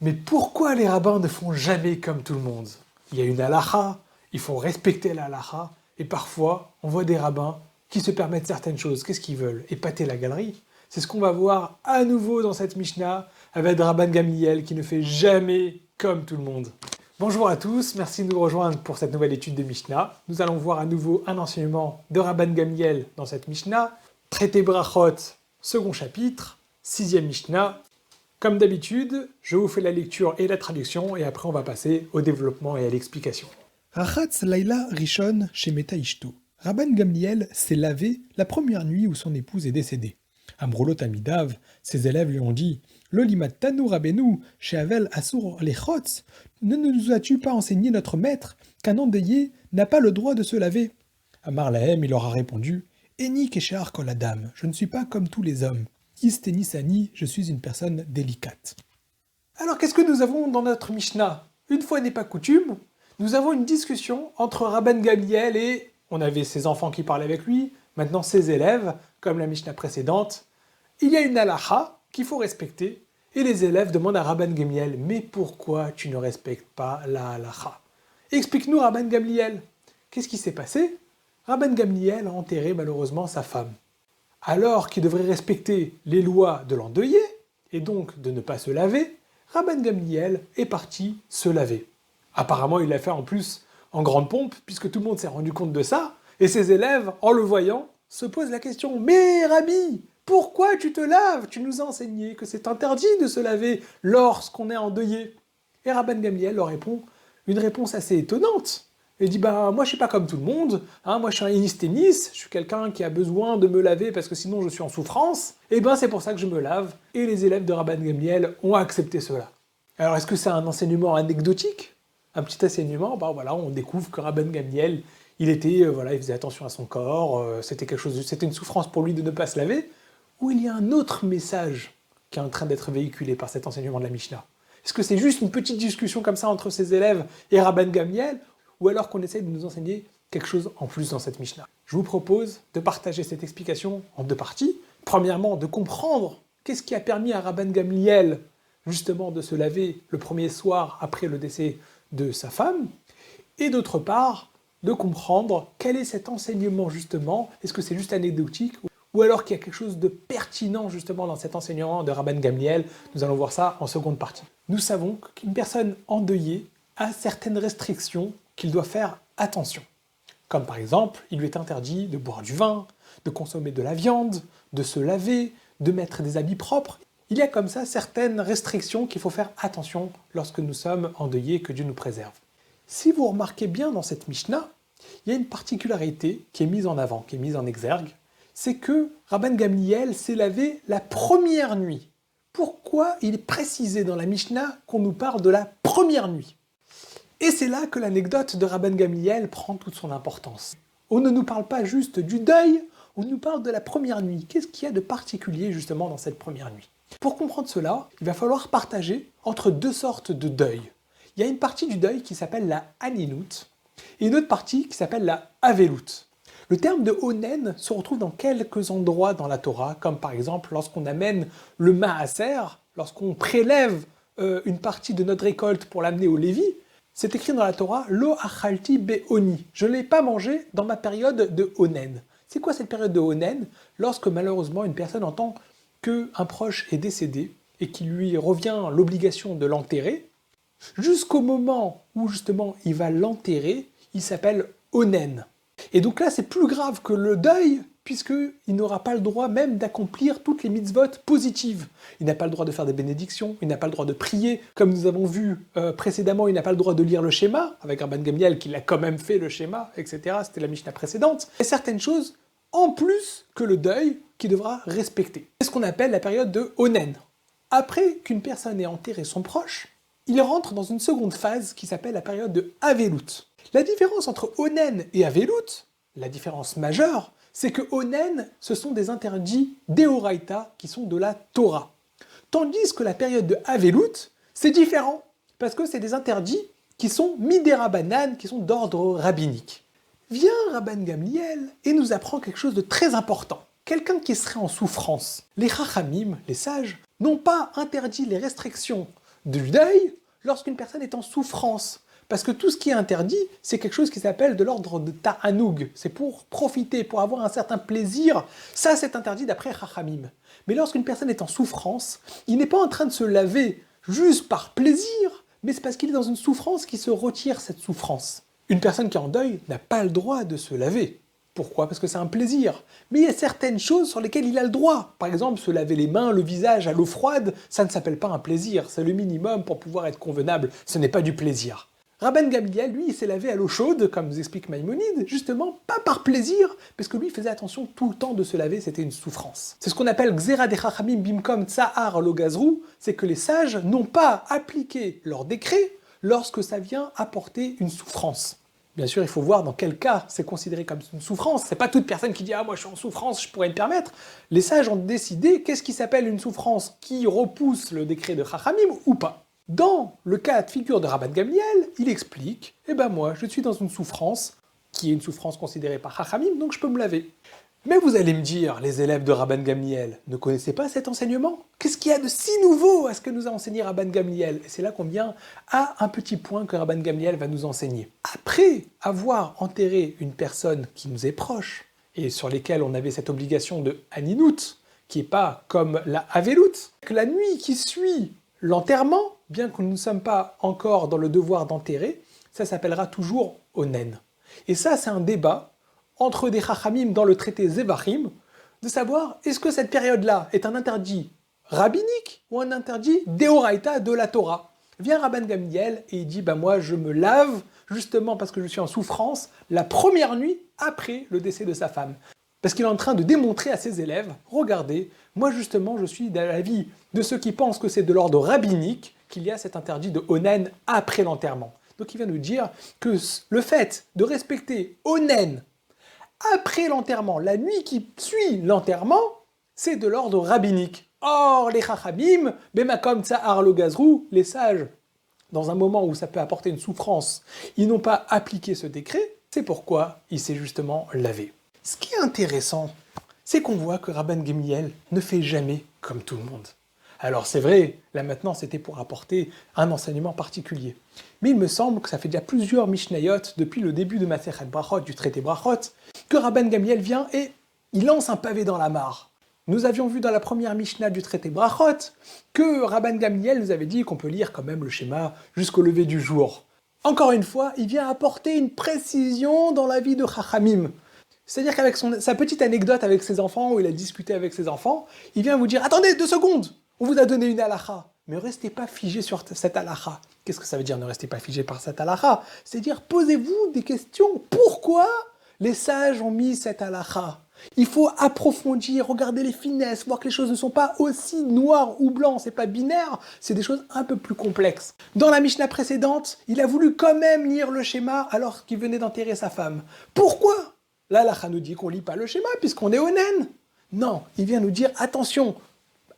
Mais pourquoi les rabbins ne font jamais comme tout le monde? Il y a une halakha, il faut respecter la halakha, et parfois on voit des rabbins qui se permettent certaines choses. Qu'est-ce qu'ils veulent? Épater la galerie. C'est ce qu'on va voir à nouveau dans cette Mishnah avec Rabban Gamliel qui ne fait jamais comme tout le monde. Bonjour à tous, merci de nous rejoindre pour cette nouvelle étude de Mishnah. Nous allons voir à nouveau un enseignement de Rabban Gamliel dans cette Mishnah. Traité Brachot, second chapitre, 6e Mishnah. Comme d'habitude, je vous fais la lecture et la traduction et après on va passer au développement et à l'explication. Rachatz Laila Rishon Shemeta Ishto. Rabban Gamliel s'est lavé la première nuit où son épouse est décédée. Amrolot Amidav, ses élèves lui ont dit Lolimat Tanu Rabenu, Sheavel Asur Lechotz, ne nous as-tu pas enseigné notre maître qu'un endeuillé n'a pas le droit de se laver? Amar Lahem, il leur a répondu Eni Keshar Kol Adam, je ne suis pas comme tous les hommes. Istenisani, je suis une personne délicate. Alors qu'est-ce que nous avons dans notre Mishnah? Une fois n'est pas coutume, nous avons une discussion entre Rabban Gamliel et on avait ses enfants qui parlaient avec lui, maintenant ses élèves, comme la Mishnah précédente. Il y a une halakha qu'il faut respecter et les élèves demandent à Rabban Gamliel mais pourquoi tu ne respectes pas la halakha? Explique-nous Rabban Gamliel. Qu'est-ce qui s'est passé? Rabban Gamliel a enterré malheureusement sa femme. Alors qu'il devrait respecter les lois de l'endeuillé, et donc de ne pas se laver, Rabban Gamliel est parti se laver. Apparemment, il l'a fait en plus en grande pompe, puisque tout le monde s'est rendu compte de ça, et ses élèves, en le voyant, se posent la question « Mais Rabbi, pourquoi tu te laves? Tu nous as enseigné que c'est interdit de se laver lorsqu'on est endeuillé. » Et Rabban Gamliel leur répond une réponse assez étonnante. Il dit moi je suis pas comme tout le monde, moi je suis un inisténis, je suis quelqu'un qui a besoin de me laver parce que sinon je suis en souffrance, et c'est pour ça que je me lave, et les élèves de Rabban Gamliel ont accepté cela. Alors est-ce que c'est un enseignement anecdotique? Un petit enseignement, on découvre que Rabban Gamliel, il faisait attention à son corps, c'était une souffrance pour lui de ne pas se laver, ou il y a un autre message qui est en train d'être véhiculé par cet enseignement de la Mishnah? Est-ce que c'est juste une petite discussion comme ça entre ses élèves et Rabban Gamliel, ou alors qu'on essaye de nous enseigner quelque chose en plus dans cette Mishnah? Je vous propose de partager cette explication en deux parties. Premièrement, de comprendre qu'est-ce qui a permis à Rabban Gamliel justement de se laver le premier soir après le décès de sa femme, et d'autre part, de comprendre quel est cet enseignement justement, est-ce que c'est juste anecdotique, ou alors qu'il y a quelque chose de pertinent justement dans cet enseignement de Rabban Gamliel. Nous allons voir ça en seconde partie. Nous savons qu'une personne endeuillée a certaines restrictions qu'il doit faire attention. Comme par exemple, il lui est interdit de boire du vin, de consommer de la viande, de se laver, de mettre des habits propres. Il y a comme ça certaines restrictions qu'il faut faire attention lorsque nous sommes endeuillés, que Dieu nous préserve. Si vous remarquez bien dans cette Mishnah, il y a une particularité qui est mise en avant, qui est mise en exergue, c'est que Rabban Gamliel s'est lavé la première nuit. Pourquoi il est précisé dans la Mishnah qu'on nous parle de la première nuit? Et c'est là que l'anecdote de Rabban Gamliel prend toute son importance. On ne nous parle pas juste du deuil, on nous parle de la première nuit. Qu'est-ce qu'il y a de particulier justement dans cette première nuit? Pour comprendre cela, il va falloir partager entre deux sortes de deuil. Il y a une partie du deuil qui s'appelle la Aninut, et une autre partie qui s'appelle la Avelut. Le terme de Onen se retrouve dans quelques endroits dans la Torah, comme par exemple lorsqu'on amène le Maaser, lorsqu'on prélève une partie de notre récolte pour l'amener au Lévi. C'est écrit dans la Torah, Lo achalti be'oni. Je ne l'ai pas mangé dans ma période de Onen. C'est quoi cette période de Onen? Lorsque malheureusement une personne entend qu'un proche est décédé et qu'il lui revient l'obligation de l'enterrer, jusqu'au moment où justement il va l'enterrer, il s'appelle Onen. Et donc là c'est plus grave que le deuil, puisqu'il n'aura pas le droit même d'accomplir toutes les mitzvot positives. Il n'a pas le droit de faire des bénédictions, il n'a pas le droit de prier, comme nous avons vu précédemment, il n'a pas le droit de lire le schéma, avec Rabban Gamliel qui l'a quand même fait le schéma, etc. C'était la Mishnah précédente. Et certaines choses, en plus que le deuil, qu'il devra respecter. C'est ce qu'on appelle la période de Onen. Après qu'une personne ait enterré son proche, il rentre dans une seconde phase qui s'appelle la période de Avelut. La différence entre Onen et Avelut, la différence majeure, c'est que Onen, ce sont des interdits d'Eoraita qui sont de la Torah. Tandis que la période de Avelut, c'est différent, parce que c'est des interdits qui sont midérabanan, qui sont d'ordre rabbinique. Vient Rabban Gamliel et nous apprend quelque chose de très important. Quelqu'un qui serait en souffrance. Les Chachamim, les sages, n'ont pas interdit les restrictions du deuil lorsqu'une personne est en souffrance. Parce que tout ce qui est interdit, c'est quelque chose qui s'appelle de l'ordre de ta'anoug. C'est pour profiter, pour avoir un certain plaisir. Ça, c'est interdit d'après Chachamim. Mais lorsqu'une personne est en souffrance, il n'est pas en train de se laver juste par plaisir, mais c'est parce qu'il est dans une souffrance qui se retire cette souffrance. Une personne qui est en deuil n'a pas le droit de se laver. Pourquoi? Parce que c'est un plaisir. Mais il y a certaines choses sur lesquelles il a le droit. Par exemple, se laver les mains, le visage à l'eau froide, ça ne s'appelle pas un plaisir. C'est le minimum pour pouvoir être convenable. Ce n'est pas du plaisir. Rabban Gamliel, lui, il s'est lavé à l'eau chaude, comme nous explique Maïmonide, justement, pas par plaisir, parce que lui, il faisait attention tout le temps de se laver, c'était une souffrance. C'est ce qu'on appelle Gzera de Chachamim Bimkom Tsahar lo Gazrou, c'est que les sages n'ont pas appliqué leur décret lorsque ça vient apporter une souffrance. Bien sûr, il faut voir dans quel cas c'est considéré comme une souffrance. C'est pas toute personne qui dit « Ah, moi je suis en souffrance, je pourrais me permettre ». Les sages ont décidé qu'est-ce qui s'appelle une souffrance qui repousse le décret de Chachamim ou pas. Dans le cas de figure de Rabban Gamliel, il explique « Eh ben moi, je suis dans une souffrance qui est une souffrance considérée par Chachamim, donc je peux me laver ». Mais vous allez me dire, les élèves de Rabban Gamliel ne connaissaient pas cet enseignement? Qu'est-ce qu'il y a de si nouveau à ce que nous a enseigné Rabban Gamliel? Et c'est là qu'on vient à un petit point que Rabban Gamliel va nous enseigner. Après avoir enterré une personne qui nous est proche, et sur lesquelles on avait cette obligation de Haninout, qui n'est pas comme la Avelout, que la nuit qui suit l'enterrement, bien que nous ne sommes pas encore dans le devoir d'enterrer, ça s'appellera toujours Onen. Et ça, c'est un débat entre des Chachamim dans le traité Zevachim, de savoir est-ce que cette période-là est un interdit rabbinique ou un interdit d'Eoraita de la Torah. Vient Rabban Gamliel et il dit moi je me lave justement parce que je suis en souffrance la première nuit après le décès de sa femme. Parce qu'il est en train de démontrer à ses élèves, regardez, moi justement je suis dans l'avis de ceux qui pensent que c'est de l'ordre rabbinique qu'il y a cet interdit de Onen après l'enterrement. Donc il vient nous dire que le fait de respecter Onen après l'enterrement, la nuit qui suit l'enterrement, c'est de l'ordre rabbinique. Or, les Chachamim, Bemakom Tsahar lo Gazrou, les sages, dans un moment où ça peut apporter une souffrance, ils n'ont pas appliqué ce décret, c'est pourquoi il s'est justement lavé. Ce qui est intéressant, c'est qu'on voit que Rabban Gamliel ne fait jamais comme tout le monde. Alors c'est vrai, là maintenant c'était pour apporter un enseignement particulier. Mais il me semble que ça fait déjà plusieurs Mishnayot, depuis le début de Masechet Brachot, du traité Brachot, que Rabban Gamliel vient et il lance un pavé dans la mare. Nous avions vu dans la première Mishnah du traité Brachot que Rabban Gamliel nous avait dit qu'on peut lire quand même le schéma jusqu'au lever du jour. Encore une fois, il vient apporter une précision dans la vie de Chachamim. C'est-à-dire qu'avec sa petite anecdote avec ses enfants, où il a discuté avec ses enfants, il vient vous dire « Attendez 2 secondes, on vous a donné une halakha, mais ne restez pas figé sur cette halakha. » Qu'est-ce que ça veut dire ne restez pas figé par cette halakha? C'est-à-dire posez-vous des questions. Pourquoi les sages ont mis cette halakha? Il faut approfondir, regarder les finesses, voir que les choses ne sont pas aussi noires ou blancs, c'est pas binaire, c'est des choses un peu plus complexes. Dans la Mishnah précédente, il a voulu quand même lire le schéma alors qu'il venait d'enterrer sa femme. Pourquoi? Là, l'halakha nous dit qu'on lit pas le schéma puisqu'on est onen. Non, il vient nous dire attention,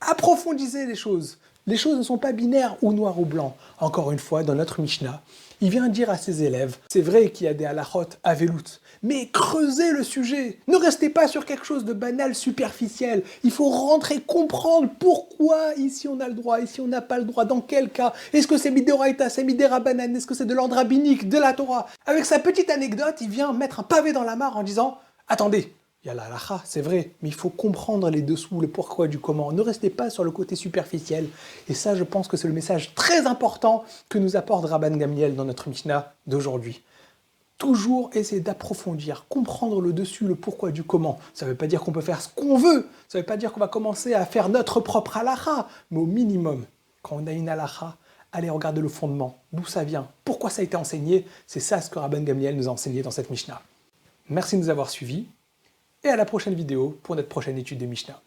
approfondissez les choses. Les choses ne sont pas binaires ou noir ou blanc. Encore une fois, dans notre Mishnah, il vient dire à ses élèves, c'est vrai qu'il y a des halachot avelout, mais creusez le sujet. Ne restez pas sur quelque chose de banal, superficiel. Il faut rentrer, comprendre pourquoi ici on a le droit, ici on n'a pas le droit, dans quel cas. Est-ce que c'est midéraïta, c'est midérabanan, est-ce que c'est de l'ordre rabbinique, de la Torah? Avec sa petite anecdote, il vient mettre un pavé dans la mare en disant, attendez, il y a la halakha, c'est vrai, mais il faut comprendre les dessous, le pourquoi du comment. Ne restez pas sur le côté superficiel. Et ça, je pense que c'est le message très important que nous apporte Rabban Gamliel dans notre Mishnah d'aujourd'hui. Toujours essayer d'approfondir, comprendre le dessus, le pourquoi du comment. Ça ne veut pas dire qu'on peut faire ce qu'on veut, ça ne veut pas dire qu'on va commencer à faire notre propre halakha, mais au minimum, quand on a une halakha, allez regarder le fondement, d'où ça vient, pourquoi ça a été enseigné. C'est ça ce que Rabban Gamliel nous a enseigné dans cette Mishnah. Merci de nous avoir suivis. Et à la prochaine vidéo pour notre prochaine étude de Mishnah.